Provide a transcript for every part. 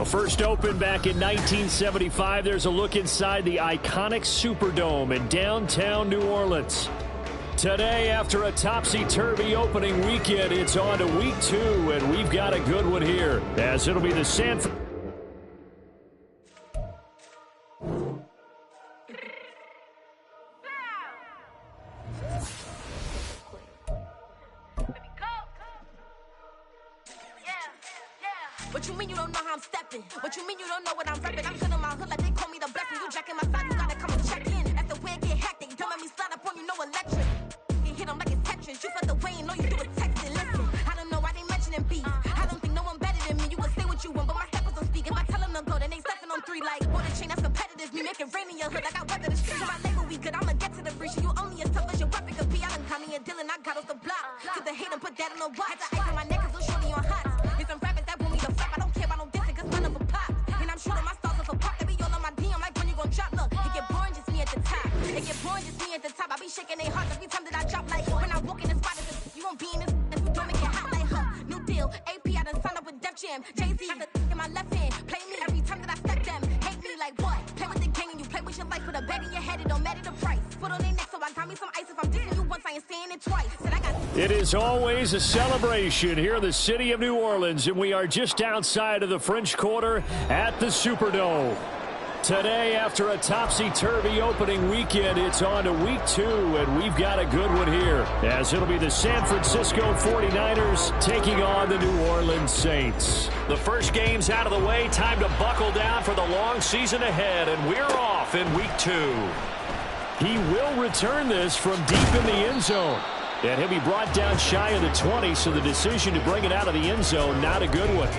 First opened back in 1975, there's a look inside the iconic Superdome in downtown New Orleans. Today, after a topsy-turvy opening weekend, it's on to week 2, and we've got a good one here, as it'll be the Sanford. What you mean you don't know how I'm stepping? What you mean you don't know what I'm repping? I'm good on my hood like they call me the blessing. You jacking my side, you gotta come and check in. That's the way it get hectic. Don't make me slide up on you, no electric. You hit them like it's Tetris. You felt the way and know you do it texting. Listen, I don't know why they mentioning beef. I don't think no one better than me. You can say what you want, but my steppers don't speak. If I tell them to go, then they stepping on 3 like water chain. That's competitive. Me making rain in your hood like I weather the streets. My label we good. I'ma get to the breach. You only as tough as your weapon could be. I done Connie and Dylan. I got off the block. Took the hate and put that in the watch. The ice on my neck is so shorty on hot. Here's some rappers that want me to flop. I don't care about no dissing, cause none of them pop. And I'm shooting my stars off a pop. They be all on my DM like when you gon' drop. Look, it get boring just me at the top. It get boring just me at the top. I be shaking their hearts every time that I drop. Like when I walk in the spot, you won't be in this. If you don't make it hot like new deal. AP, I done signed up with Def Jam. Jay-Z got the in my left hand. Play me every time that I step them. Hate me like what? Play with the gang and you play with your life. With a bag in your head, it don't matter the price. Put on their neck, so I got me some ice. If I'm dissing you once, I ain't saying it twice. Said I got. It is always a celebration here in the city of New Orleans, and we are just outside of the French Quarter at the Superdome. Today, after a topsy-turvy opening weekend, it's on to week 2, and we've got a good one here, as it'll be the San Francisco 49ers taking on the New Orleans Saints. The first game's out of the way, time to buckle down for the long season ahead, and we're off in week 2. He will return this from deep in the end zone. And he'll be brought down shy of the 20, so the decision to bring it out of the end zone, not a good one.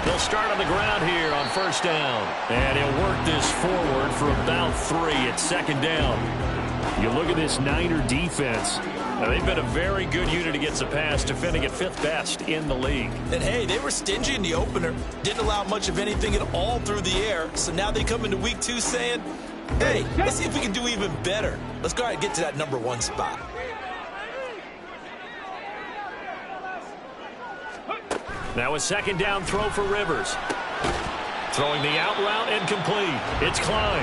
They'll start on the ground here on first down. And he'll work this forward for about 3 at second down. You look at this Niner defense. Now, they've been a very good unit against the pass, defending at 5th best in the league. And, hey, they were stingy in the opener. Didn't allow much of anything at all through the air. So now they come into week 2 saying, hey, let's see if we can do even better. Let's go ahead and get to that number 1 spot. Now a second down throw for Rivers. Throwing the out route and complete. It's Klein.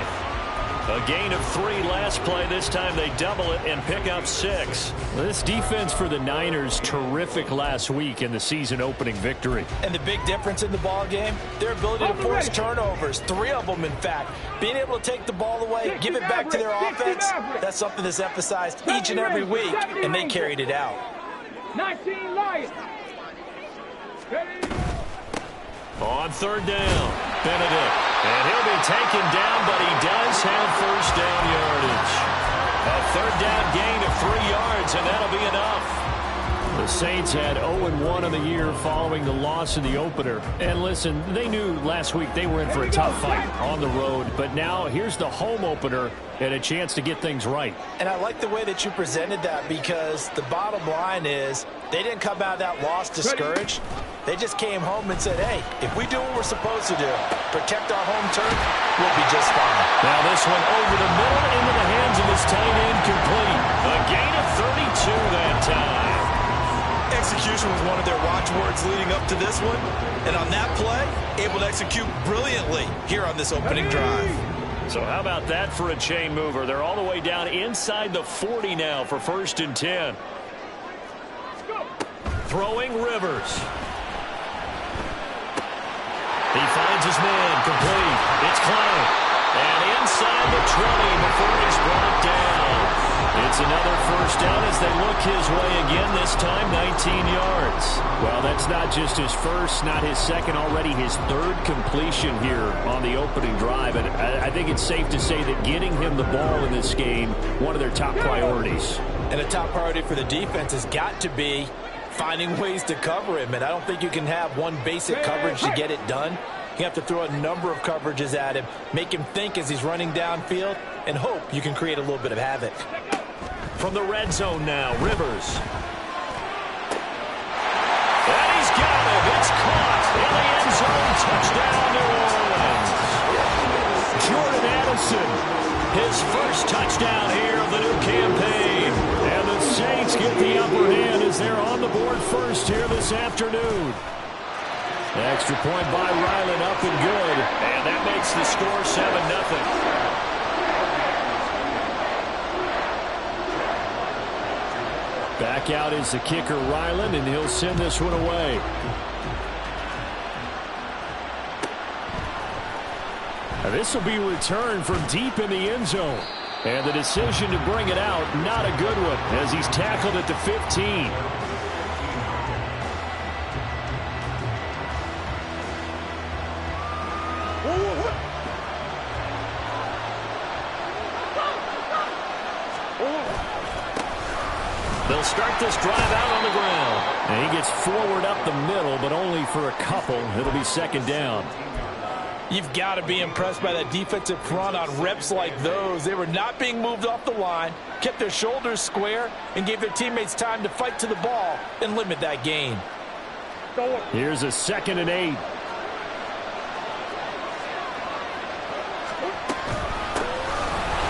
A gain of 3 last play. This time they double it and pick up 6. This defense for the Niners, terrific last week in the season opening victory. And the big difference in the ball game, their ability to force turnovers. 3 of them, in fact. Being able to take the ball away, give it back to their offense, that's something that's emphasized each and every week, and they carried it out. 19 Lions. On third down, Benedict. And he'll be taken down, but he does have first down yardage. A third down gain of 3 yards, and that'll be enough. The Saints had 0-1 on the year following the loss in the opener. And listen, they knew last week they were in for a tough fight on the road. But now here's the home opener and a chance to get things right. And I like the way that you presented that, because the bottom line is they didn't come out of that loss discouraged. They just came home and said, hey, if we do what we're supposed to do, protect our home turf, we'll be just fine. Now this one over the middle into the hands of his tight end, complete. A gain of 32 that time. Execution was one of their watchwords leading up to this one. And on that play, able to execute brilliantly here on this opening drive. So how about that for a chain mover? They're all the way down inside the 40 now for 1st and 10. Throwing Rivers. He finds his man, complete. It's Klein. And inside the 20 before he's brought down. It's another first down as they look his way again, this time 19 yards. Well, that's not just his first, not his second, already his 3rd completion here on the opening drive. And I think it's safe to say that getting him the ball in this game, one of their top priorities. And a top priority for the defense has got to be finding ways to cover him. And I don't think you can have one basic coverage to get it done. You have to throw a number of coverages at him, make him think as he's running downfield, and hope you can create a little bit of havoc. From the red zone now, Rivers. And he's got it. It's caught in the end zone. Touchdown, New Orleans. Jordan Addison, his first touchdown here of the new campaign. And the Saints get the upper hand as they're on the board first here this afternoon. Extra point by Ryland, up and good. And that makes the score 7-0. Back out is the kicker, Ryland, and he'll send this one away. Now this will be returned from deep in the end zone. And the decision to bring it out, not a good one, as he's tackled at the 15. They'll start this drive out on the ground. And he gets forward up the middle, but only for a couple. It'll be second down. You've got to be impressed by that defensive front on reps like those. They were not being moved off the line, kept their shoulders square, and gave their teammates time to fight to the ball and limit that gain. Here's a 2nd and 8.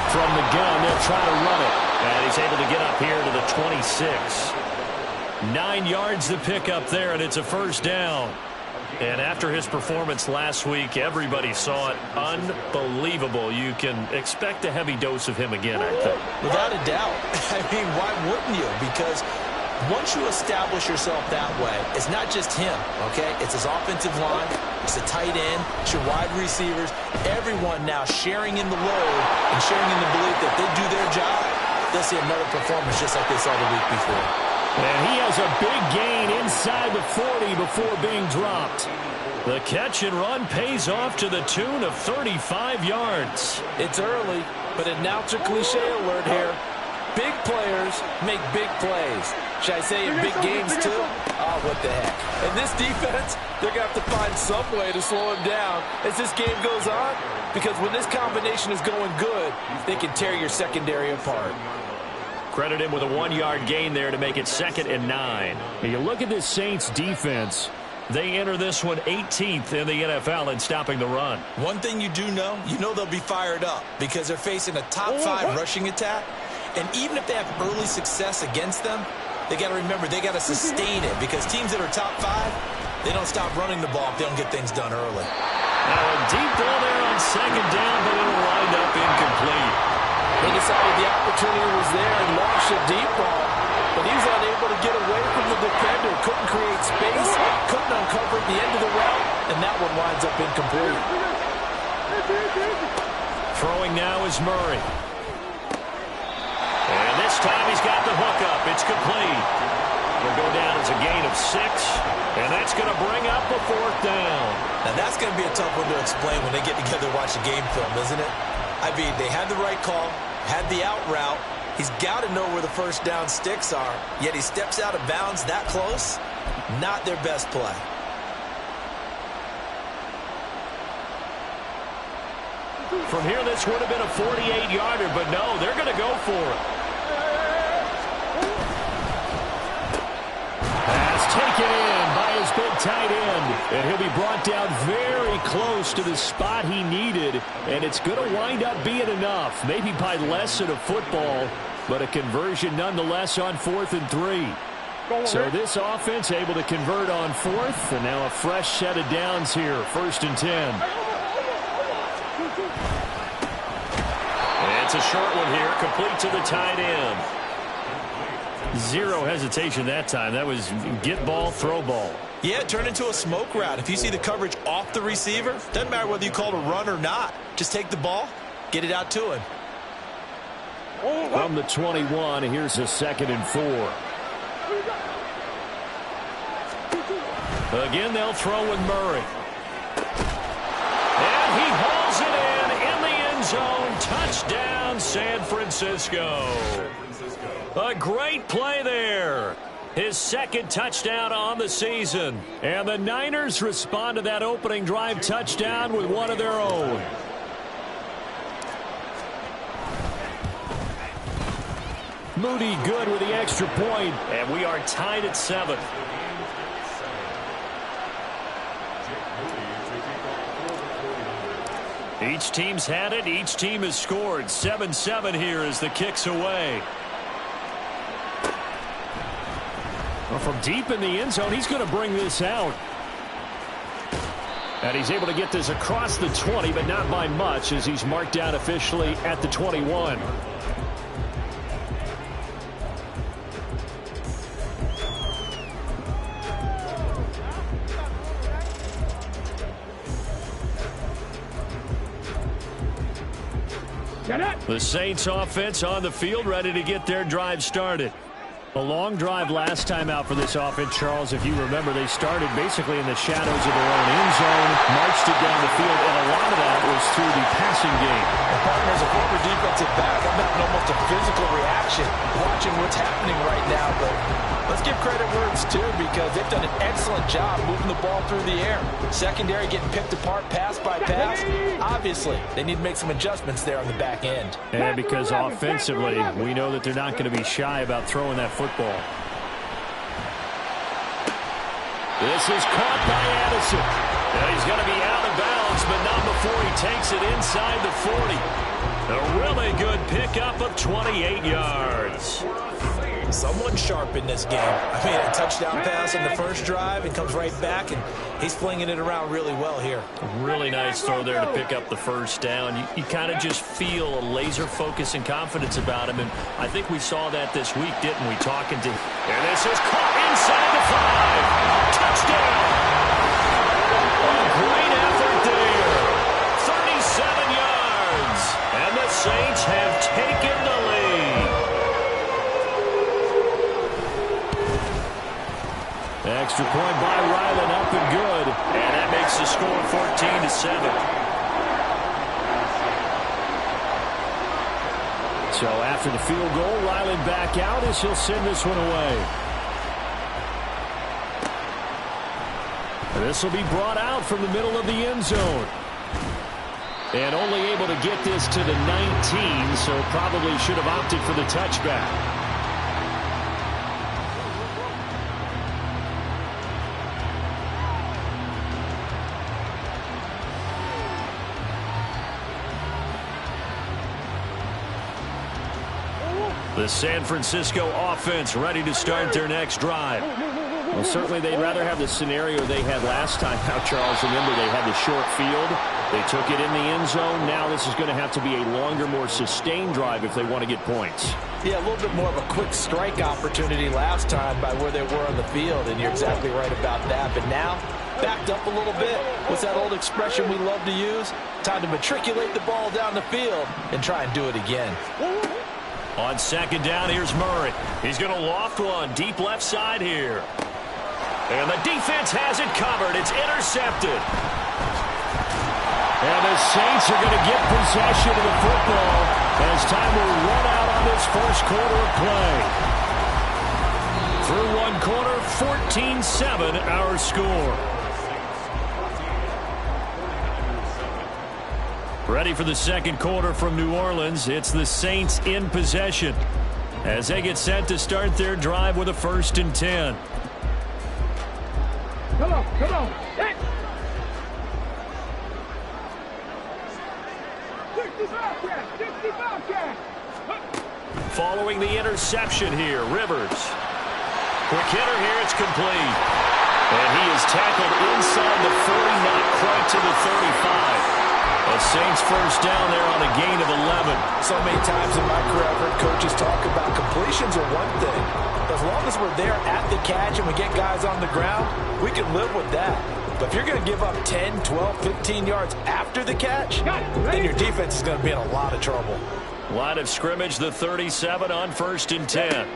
From the gun, they'll try to run it. And he's able to get up here to the 26. 9 yards to pick up there, and it's a first down. And after his performance last week, everybody saw it. Unbelievable. You can expect a heavy dose of him again, I think. Without a doubt. I mean, why wouldn't you? Because once you establish yourself that way, it's not just him, okay? It's his offensive line, it's the tight end, it's your wide receivers, everyone now sharing in the load and sharing in the belief that they do their job, they'll see another performance just like they saw the week before. And he has a big gain inside the 40 before being dropped. The catch and run pays off to the tune of 35 yards. It's early, but announcer cliche alert here. Big players make big plays. Should I say in big games too? Oh, what the heck. And this defense, they're going to have to find some way to slow him down as this game goes on. Because when this combination is going good, they can tear your secondary apart. Credit him with a 1-yard gain there to make it 2nd and 9. And you look at this Saints defense. They enter this one 18th in the NFL in stopping the run. One thing you do know, they'll be fired up because they're facing a top 5 rushing attack. And even if they have early success against them, they got to remember they got to sustain it because teams that are top 5, they don't stop running the ball if they don't get things done early. Now a deep ball there on 2nd down, but it'll wind up incomplete. They decided the opportunity was there and launched a deep ball, but he was unable to get away from the defender, couldn't create space, couldn't uncover the end of the route, and that one winds up incomplete. Throwing now is Murray. And this time he's got the hook up. It's complete. It'll go down as a gain of 6, and that's going to bring up the 4th down. Now that's going to be a tough one to explain when they get together and watch the game film, isn't it? I mean, they had the right call, had the out route. He's got to know where the first down sticks are, yet he steps out of bounds that close. Not their best play. From here, this would have been a 48-yarder, but no, they're going to go for it. Pass taken in by his big tight end, and he'll be brought down very close to the spot he needed, and it's going to wind up being enough, maybe by less than a football, but a conversion nonetheless on 4th and 3. So this offense able to convert on 4th, and now a fresh set of downs here, 1st and 10. And it's a short one here, complete to the tight end. Zero hesitation that time. That was get ball, throw ball. Yeah, turn into a smoke route. If you see the coverage off the receiver, doesn't matter whether you call it a run or not. Just take the ball, get it out to him. From the 21, here's a 2nd and 4. Again, they'll throw with Murray. And he hauls it in the end zone. Touchdown, San Francisco. A great play there. His second touchdown on the season. And the Niners respond to that opening drive touchdown with one of their own. Moody good with the extra point, and we are tied at 7. Each team's had it. Each team has scored. 7-7 here as the kick's away. Well, from deep in the end zone, he's going to bring this out. And he's able to get this across the 20, but not by much as he's marked down officially at the 21. The Saints offense on the field, ready to get their drive started. A long drive last time out for this offense, Charles. If you remember, they started basically in the shadows of their own end zone, marched it down the field, and a lot of that was through the passing game. And partner, as a former defensive back, I'm having almost a physical reaction watching what's happening right now. But let's give credit where it's due because they've done an excellent job moving the ball through the air. Secondary getting picked apart pass by pass. Obviously, they need to make some adjustments there on the back end. And because offensively, we know that they're not going to be shy about throwing that football. This is caught by Addison. Now he's going to be out of bounds, but not before he takes it inside the 40. A really good pickup of 28 yards. Someone sharp in this game. I mean, a touchdown pass in the first drive and comes right back, and he's flinging it around really well here. Really nice throw there to pick up the first down. You kind of just feel a laser focus and confidence about him, and I think we saw that this week, didn't we, talking to him. And this is caught inside the 5. Touchdown! A great effort there. 37 yards, and the Saints have taken the lead. Extra point by Ryland, up and good. And that makes the score 14-7. So after the field goal, Ryland back out as he'll send this one away. This will be brought out from the middle of the end zone. And only able to get this to the 19, so probably should have opted for the touchback. The San Francisco offense ready to start their next drive. Well, certainly they'd rather have the scenario they had last time out, Charles. Remember, they had the short field. They took it in the end zone. Now this is going to have to be a longer, more sustained drive if they want to get points. Yeah, a little bit more of a quick strike opportunity last time by where they were on the field, and you're exactly right about that. But now, backed up a little bit. What's that old expression we love to use? Time to matriculate the ball down the field and try and do it again. On second down, here's Murray. He's going to loft one deep left side here. And the defense has it covered. It's intercepted. And the Saints are going to get possession of the football as time will run out on this first quarter of play. Through one quarter, 14-7 our score. Ready for the second quarter from New Orleans. It's the Saints in possession as they get set to start their drive with a 1st and 10. Come on, come on. Hey. 65 catch. Following the interception here, Rivers. Quick hitter here, it's complete. And he is tackled inside the 40, not quite to the 35. A Saints first down there on a gain of 11. So many times in my career, I've heard coaches talk about completions are one thing. As long as we're there at the catch and we get guys on the ground, we can live with that. But if you're going to give up 10, 12, 15 yards after the catch, then your defense is going to be in a lot of trouble. Line of scrimmage, the 37 on 1st and 10.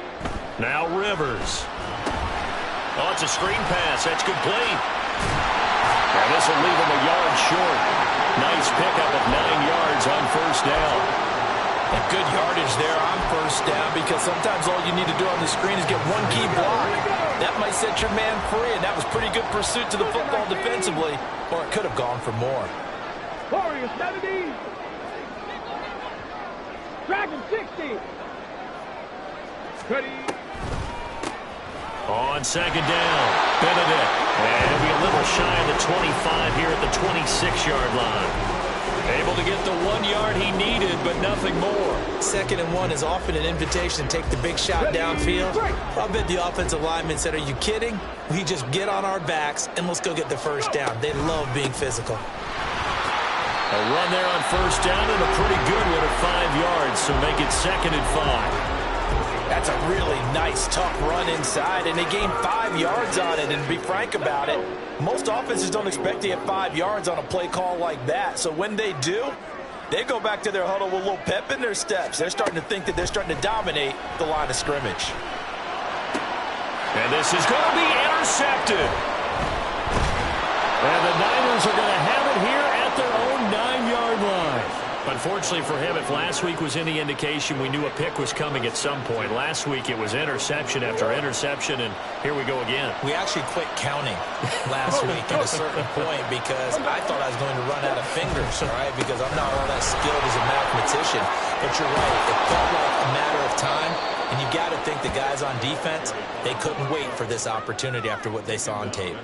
Now Rivers. Oh, it's a screen pass. That's complete. And this will leave him a yard short. Nice pickup of 9 yards on 1st down. And good yardage there on first down, because sometimes all you need to do on the screen is get one key block. That might set your man free, and that was pretty good pursuit to the football defensively, or it could have gone for more. Warriors 70. Dragon 60. Ready. On second down, Benedict. And he'll be a little shy of the 25 here at the 26-yard line. Able to get the 1 yard he needed, but nothing more. 2nd and 1 is often an invitation to take the big shot downfield. I bet the offensive lineman said, are you kidding? We just get on our backs and let's go get the first down. They love being physical. A run there on first down and a pretty good one at 5 yards, so make it 2nd and 5. That's a really nice, tough run inside, and they gained 5 yards on it. And to be frank about it, most offenses don't expect to get 5 yards on a play call like that. So when they do, they go back to their huddle with a little pep in their steps. They're starting to think that they're starting to dominate the line of scrimmage. And this is going to be intercepted. And the Niners are going to have it here at their own 9-yard line. Unfortunately for him, if last week was any indication, we knew a pick was coming at some point. Last week it was interception after interception, and here we go again. We actually quit counting last week at a certain point because I thought I was going to run out of fingers, all right, because I'm not all that skilled as a mathematician. But you're right, it felt like a matter of time, and you got to think the guys on defense, they couldn't wait for this opportunity after what they saw on tape.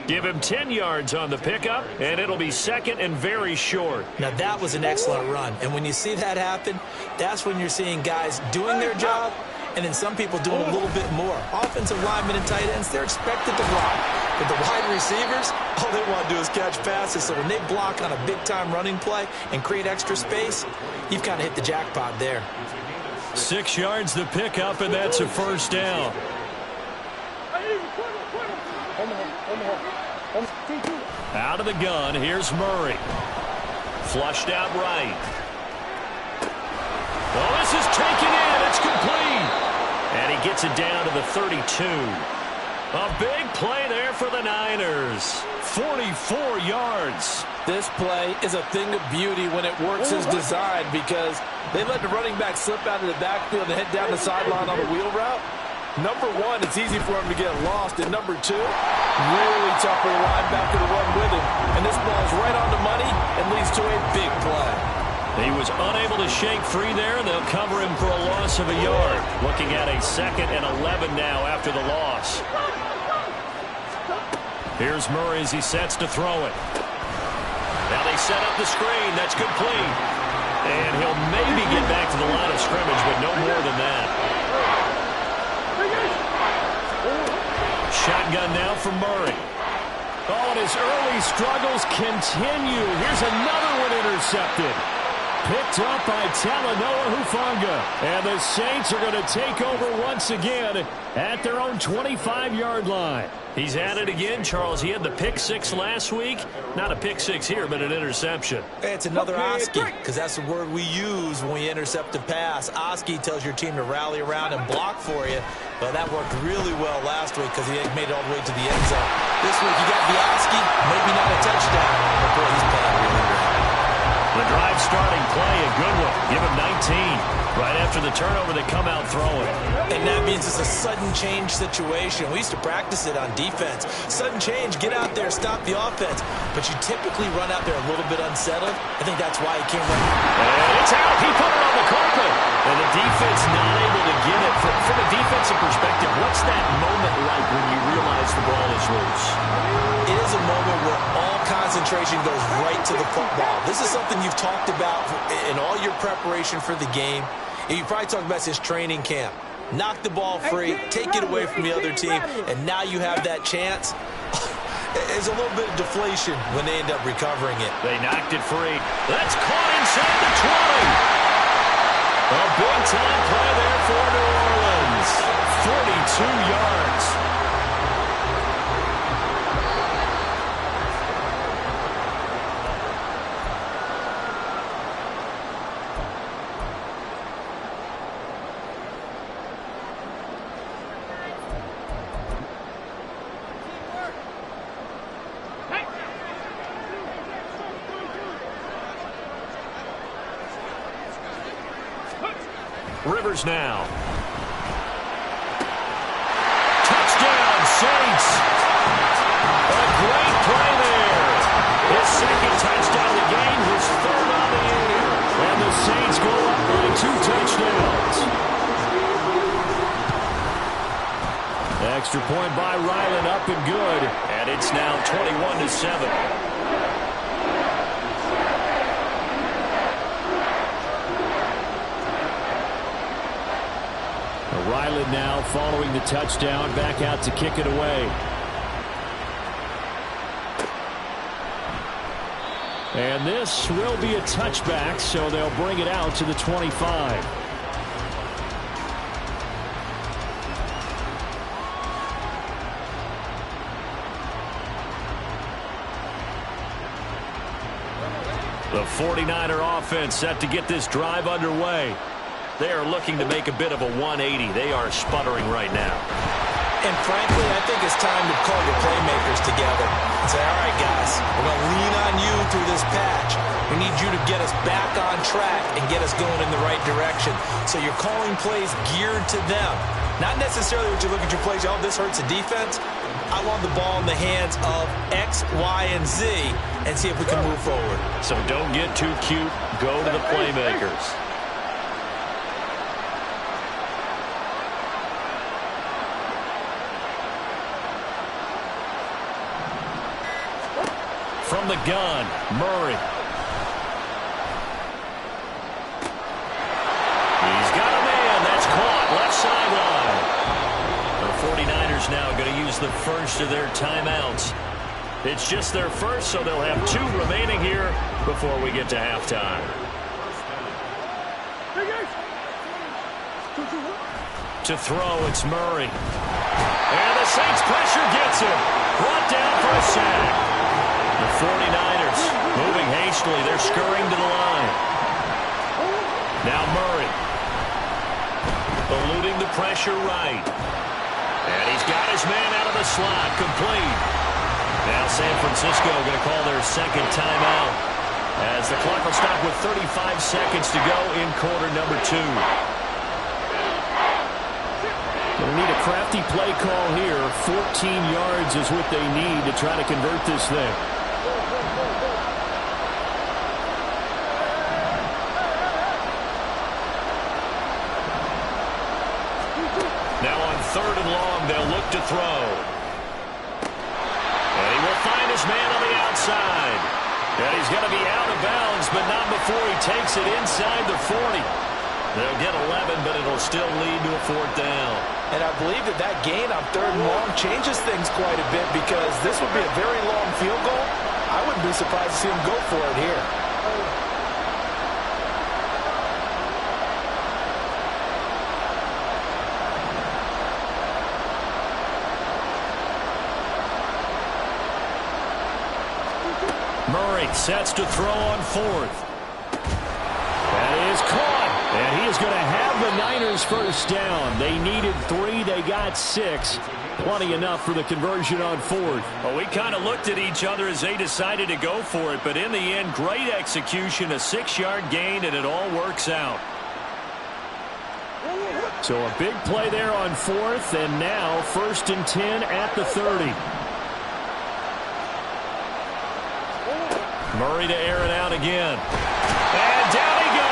Give him 10 yards on the pickup, and it'll be 2nd and very short. Now, that was an excellent run. And when you see that happen, that's when you're seeing guys doing their job and then some people doing a little bit more. Offensive linemen and tight ends, they're expected to block. But the wide receivers, all they want to do is catch passes. So when they block on a big-time running play and create extra space, you've kind of hit the jackpot there. 6 yards the pickup, and that's a first down. Out of the gun, here's Murray. Flushed out right. Well, this is taken in. It's complete. And he gets it down to the 32. A big play there for the Niners. 44 yards. This play is a thing of beauty when it works as designed, because they let the running back slip out of the backfield and head down the sideline on a wheel route. Number one, it's easy for him to get lost. And number two, really tough for the linebacker to run with him. And this ball is right on the money and leads to a big play. He was unable to shake free there. They'll cover him for a loss of a yard. Looking at a 2nd and 11 now after the loss. Here's Murray as he sets to throw it. Now they set up the screen. That's complete. And he'll maybe get back to the line of scrimmage, but no more than that. Shotgun now for Murray. Oh, and his early struggles continue. Here's another one intercepted. Picked up by Talanoa Hufanga. And the Saints are going to take over once again at their own 25-yard line. He's at it again, Charles. He had the pick 6 last week. Not a pick 6 here, but an interception. Hey, it's another Oski, because that's the word we use when we intercept a pass. Oski tells your team to rally around and block for you. But that worked really well last week because he made it all the way to the end zone. This week you got the Oski, maybe not a touchdown, but boy, he's playing really well. The drive starting play, a good one. Give him 19. Right after the turnover, they come out throwing. And that means it's a sudden change situation. We used to practice it on defense. Sudden change, get out there, stop the offense. But you typically run out there a little bit unsettled. I think that's why he came running. And it's out. He put it on the carpet. And the defense not able to get it. From a defensive perspective, what's that moment like when you realize the ball is loose? It is a moment where all concentration goes right to the football. This is something you've talked about in all your preparation for the game. You probably talked about this training camp. Knock the ball free, take it away from the other team, and now you have that chance. There's a little bit of deflation when they end up recovering it. They knocked it free. That's caught inside the 20. A big-time play there for New Orleans. 42 yards. Rivers now. Touchdown, Saints. A great play there. His second touchdown of the game, his third on the year. And the Saints go up by 2 touchdowns. Extra point by Ryland, up and good. And it's now 21-7. Ryland now following the touchdown, back out to kick it away. And this will be a touchback, so they'll bring it out to the 25. The 49er offense set to get this drive underway. They are looking to make a bit of a 180. They are sputtering right now. And frankly, I think it's time to call your playmakers together and say, all right, guys, we're going to lean on you through this patch. We need you to get us back on track and get us going in the right direction. So you're calling plays geared to them. Not necessarily when you look at your plays, oh, this hurts the defense. I want the ball in the hands of X, Y, and Z and see if we can move forward. So don't get too cute. Go to the playmakers. From the gun, Murray. He's got a man. That's caught. Left sideline. The 49ers now going to use the first of their timeouts. It's just their first, so they'll have 2 remaining here before we get to halftime. To throw, it's Murray. And the Saints pressure gets him. Brought down for a sack. The 49ers moving hastily. They're scurrying to the line. Now Murray. Eluding the pressure right. And he's got his man out of the slot. Complete. Now San Francisco going to call their second timeout as the clock will stop with 35 seconds to go in quarter number 2. They need a crafty play call here. 14 yards is what they need to try to convert this thing. Now on 3rd and long, they'll look to throw. And he will find his man on the outside. And he's going to be out of bounds, but not before he takes it inside the 40. They'll get 11, but it'll still lead to a 4th down. And I believe that gain on 3rd and long changes things quite a bit because this would be a very long field goal. I wouldn't be surprised to see him go for it here. Murray sets to throw on 4th. That is caught. And he is going to have the Niners first down. They needed 3. They got 6. Plenty enough for the conversion on 4th. Well, we kind of looked at each other as they decided to go for it. But in the end, great execution, a 6-yard gain, and it all works out. So a big play there on 4th. And now 1st and 10 at the 30. Murray to air it out again. And down he goes.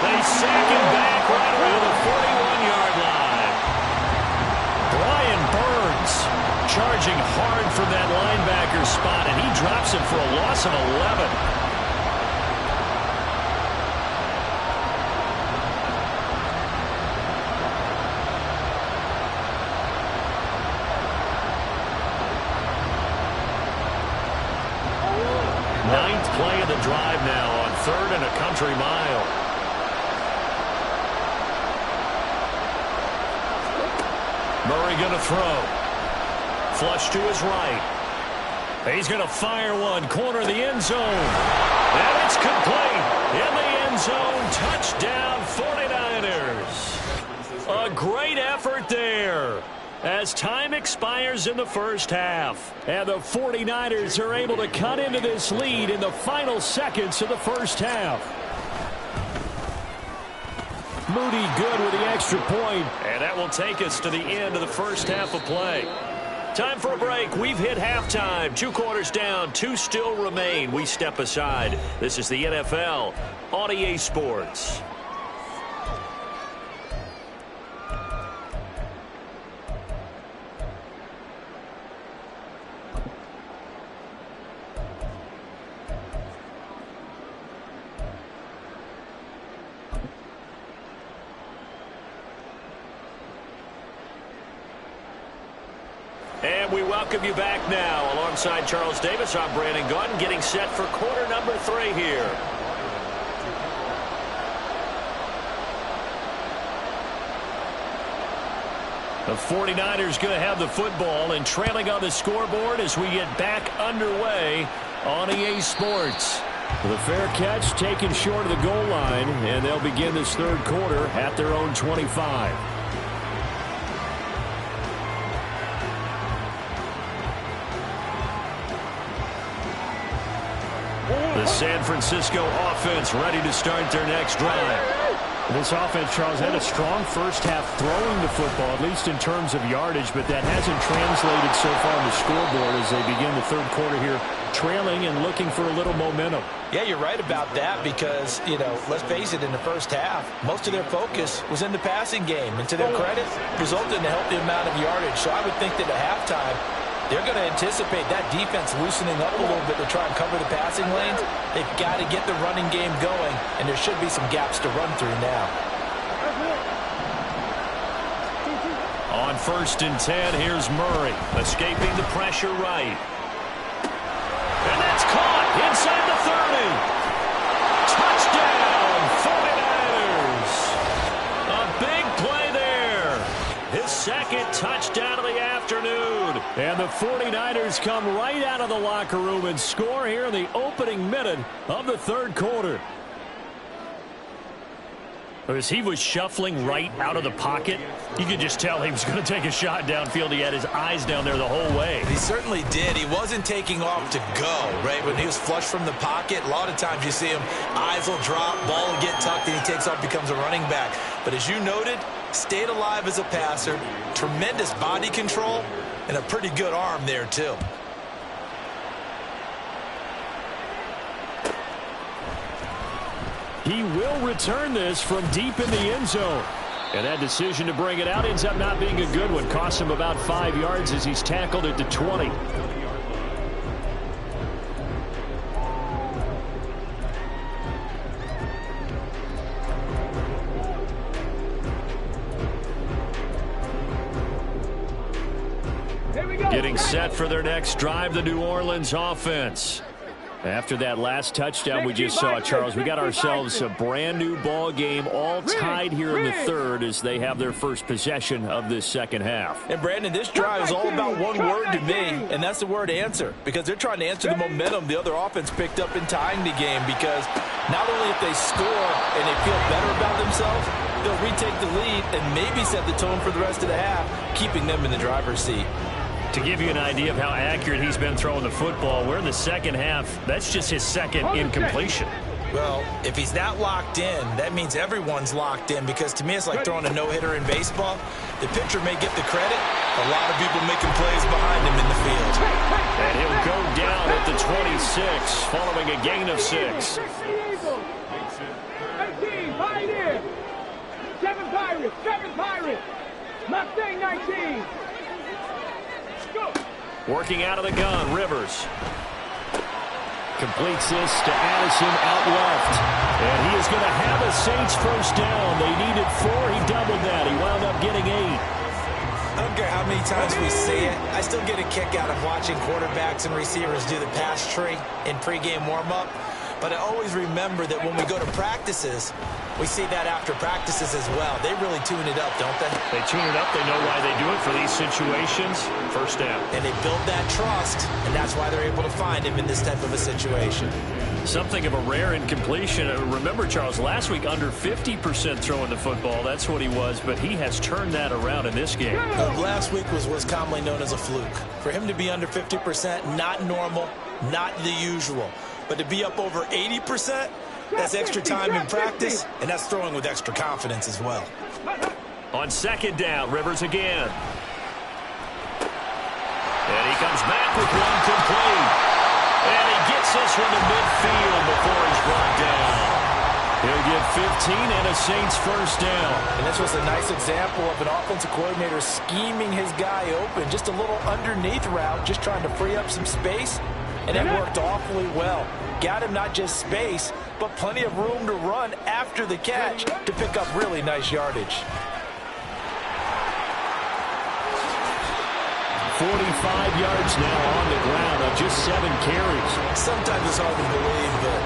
They sack him back right around the 41-yard line. Brian Burns charging hard from that linebacker spot, and he drops him for a loss of 11. Ninth play of the drive now on 3rd and a country mile. Murray going to throw. Flush to his right. He's going to fire one. Corner of the end zone. And it's complete. In the end zone. Touchdown 49ers. A great effort there. As time expires in the first half. And the 49ers are able to cut into this lead in the final seconds of the first half. Moody good with the extra point. And that will take us to the end of the first half of play. Time for a break. We've hit halftime. 2 quarters down. 2 still remain. We step aside. This is the NFL on EA Sports. And we welcome you back now. Alongside Charles Davis, I'm Brandon Gunn, getting set for quarter number 3 here. The 49ers going to have the football and trailing on the scoreboard as we get back underway on EA Sports. The fair catch taken short of the goal line, and they'll begin this third quarter at their own 25. The San Francisco offense ready to start their next drive. This offense, Charles, had a strong first half throwing the football, at least in terms of yardage, but that hasn't translated so far on the scoreboard as they begin the third quarter here, trailing and looking for a little momentum. Yeah, you're right about that because, let's face it, in the first half, most of their focus was in the passing game. And to their credit, resulted in a healthy amount of yardage. So I would think that at halftime, they're going to anticipate that defense loosening up a little bit to try and cover the passing lanes. They've got to get the running game going, and there should be some gaps to run through now. On 1st and 10, here's Murray, escaping the pressure right. And that's caught inside the 30. Touchdown, 49ers. A big play there. His second touchdown of the afternoon. And the 49ers come right out of the locker room and score here in the opening minute of the third quarter. As he was shuffling right out of the pocket, you could just tell he was going to take a shot downfield. He had his eyes down there the whole way. He certainly did. He wasn't taking off to go, right? When he was flush from the pocket, a lot of times you see him, eyes will drop, ball will get tucked, and he takes off, becomes a running back. But as you noted, stayed alive as a passer, tremendous body control, and a pretty good arm there, too. He will return this from deep in the end zone. And that decision to bring it out ends up not being a good one. Costs him about 5 yards as he's tackled at the 20. Getting set for their next drive, the New Orleans offense. After that last touchdown we just saw, Charles, we got ourselves a brand new ball game, all tied here in the third as they have their first possession of this second half. And Brandon, this drive is all about one word to me, and that's the word answer, because they're trying to answer the momentum the other offense picked up in tying the game, because not only if they score and they feel better about themselves, they'll retake the lead and maybe set the tone for the rest of the half, keeping them in the driver's seat. To give you an idea of how accurate he's been throwing the football, we're in the second half. That's just his second incompletion. Well, if he's not locked in, that means everyone's locked in, because to me it's like throwing a no-hitter in baseball. The pitcher may get the credit. A lot of people making plays behind him in the field. And he'll go down at the 26 following a gain of 6. 18, Pioneer. 7 Pirates, 7 Pirates. Mustang 19. Working out of the gun, Rivers. Completes this to Addison out left. And he is going to have a Saints first down. They needed 4. He doubled that. He wound up getting 8. I don't care how many times we see it. I still get a kick out of watching quarterbacks and receivers do the pass tree in pregame warm-up. But I always remember that when we go to practices, we see that after practices as well. They really tune it up, don't they? They tune it up. They know why they do it for these situations. First down. And they build that trust, and that's why they're able to find him in this type of a situation. Something of a rare incompletion. Remember, Charles, last week under 50% throwing the football. That's what he was, but he has turned that around in this game. Last week was what's commonly known as a fluke. For him to be under 50%, not normal, not the usual. But to be up over 80%, That's extra time in practice, and that's throwing with extra confidence as well. On second down, Rivers again. And he comes back with one complete. And he gets this one to midfield before he's brought down. He'll get 15 and a Saints first down. And this was a nice example of an offensive coordinator scheming his guy open. Just a little underneath route, just trying to free up some space. And it worked awfully well. Got him not just space, but plenty of room to run after the catch to pick up really nice yardage. 45 yards now on the ground on just 7 carries. Sometimes it's hard to believe, but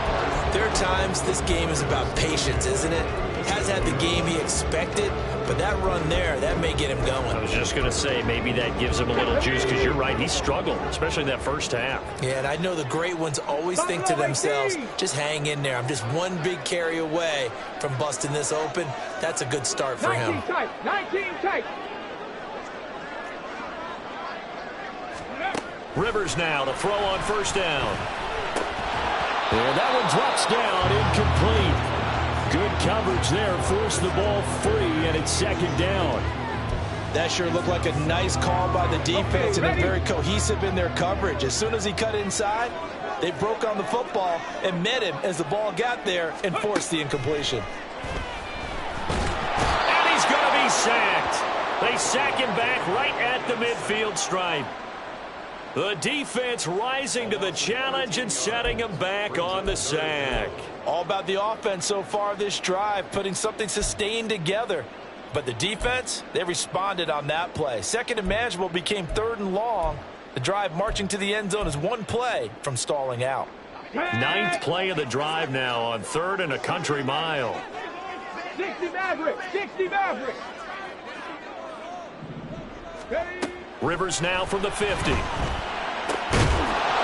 there are times this game is about patience, isn't it? Has had the game he expected, but that run there, that may get him going. I was just going to say, maybe that gives him a little juice, because you're right, he struggled, especially in that first half. Yeah, and I know the great ones always think to themselves, just hang in there. I'm just one big carry away from busting this open. That's a good start for him. 19 tight, 19 tight. Rivers now to throw on first down. And that one drops down, incomplete. Good coverage there, forced the ball free, and it's second down. That sure looked like a nice call by the defense, and they're very cohesive in their coverage. As soon as he cut inside, they broke on the football and met him as the ball got there and forced the incompletion. And he's going to be sacked. They sack him back right at the midfield stripe. The defense rising to the challenge and setting him back on the sack. All about the offense so far this drive, putting something sustained together. But the defense, they responded on that play. Second and manageable became third and long. The drive marching to the end zone is one play from stalling out. 9th play of the drive now on 3rd and a country mile. 60 Maverick, 60 Maverick. Rivers now from the 50.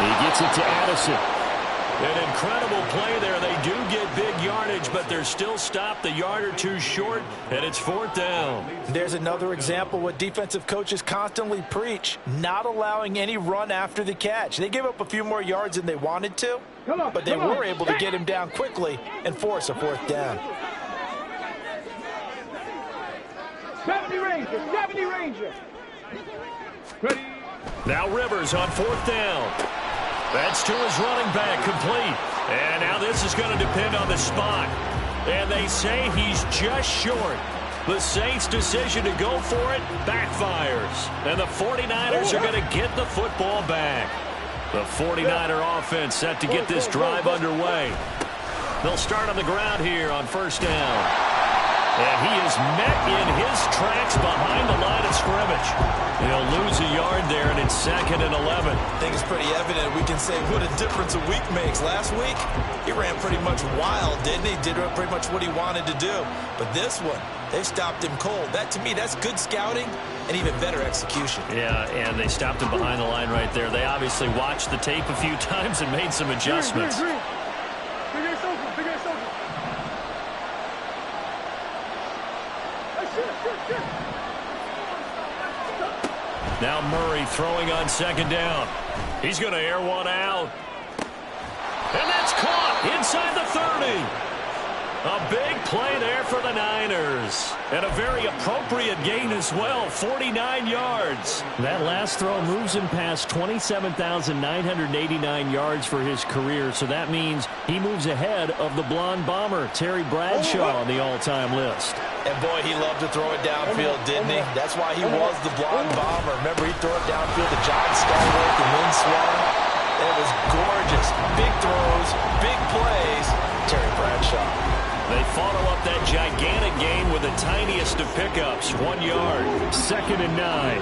He gets it to Addison. An incredible play there. They do get big yardage, but they're still stopped a yard or two short, and it's 4th down. There's another example what defensive coaches constantly preach, not allowing any run after the catch. They gave up a few more yards than they wanted to, but they were able to get him down quickly and force a 4th down. 70 Ranger, 70 Ranger. Ready. Now Rivers on 4th down. That's to his running back, complete. And now this is going to depend on the spot. And they say he's just short. The Saints' decision to go for it backfires. And the 49ers are going to get the football back. The 49er offense set to get this drive underway. They'll start on the ground here on first down. And he is met in his tracks behind the line of scrimmage. He'll lose a yard there, and it's 2nd and 11. I think it's pretty evident. We can say what a difference a week makes. Last week, he ran pretty much wild, didn't he? Did pretty much what he wanted to do. But this one, they've stopped him cold. That, to me, that's good scouting and even better execution. Yeah, and they stopped him behind the line right there. They obviously watched the tape a few times and made some adjustments. Now Murray throwing on second down. He's going to air one out. And that's caught inside the 30. A big play there for the Niners. And a very appropriate gain as well, 49 yards. That last throw moves him past 27,989 yards for his career, so that means he moves ahead of the blonde bomber, Terry Bradshaw, on the all-time list. And boy, he loved to throw it downfield, didn't he? That's why he was the blonde bomber. Remember, he'd throw it downfield to John Stallworth and Lynn Swan. It was gorgeous. Big throws, big plays. Terry Bradshaw. They follow up that gigantic gain with the tiniest of pickups, 1 yard. 2nd and 9.